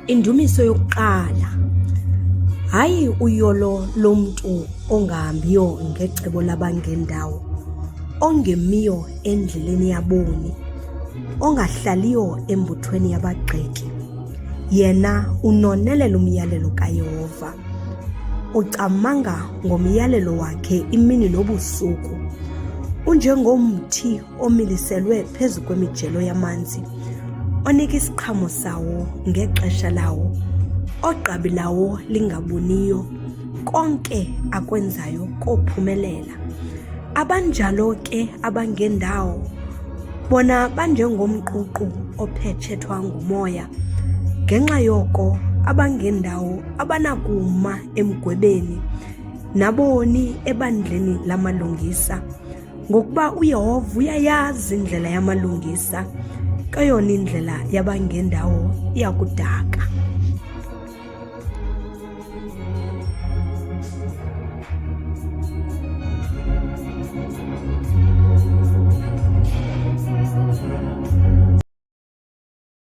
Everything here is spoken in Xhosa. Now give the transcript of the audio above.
Indumiso yokuqala, hayi uyolo lomntu ongahambiyo ngecebo labangendawo, ongemiyo endleleni yaboni, ongahlaliyo embuthweni yabagxeki. Yena unonelela umyalelo kaYehova, ucamanga ngomyalelo wakhe imini nobusuku. Unjengomthi omiliselwe phezu kwemijelo yamanzi, onika isiqhamo sawo ngexesha lawo, ogqabi lawo lingabuniyo, konke akwenzayo kophumelela. Abanjalo ke abangendawo, bona banjengomququ ophetshethwa ngumoya. Ngenxa yoko abangendawo abanakuma emgwebeni, naboni ebandleni lamalungisa, ngokuba uYehova uyayazi indlela yamalungisa, kayona indlela yabangendawo iyakudaka.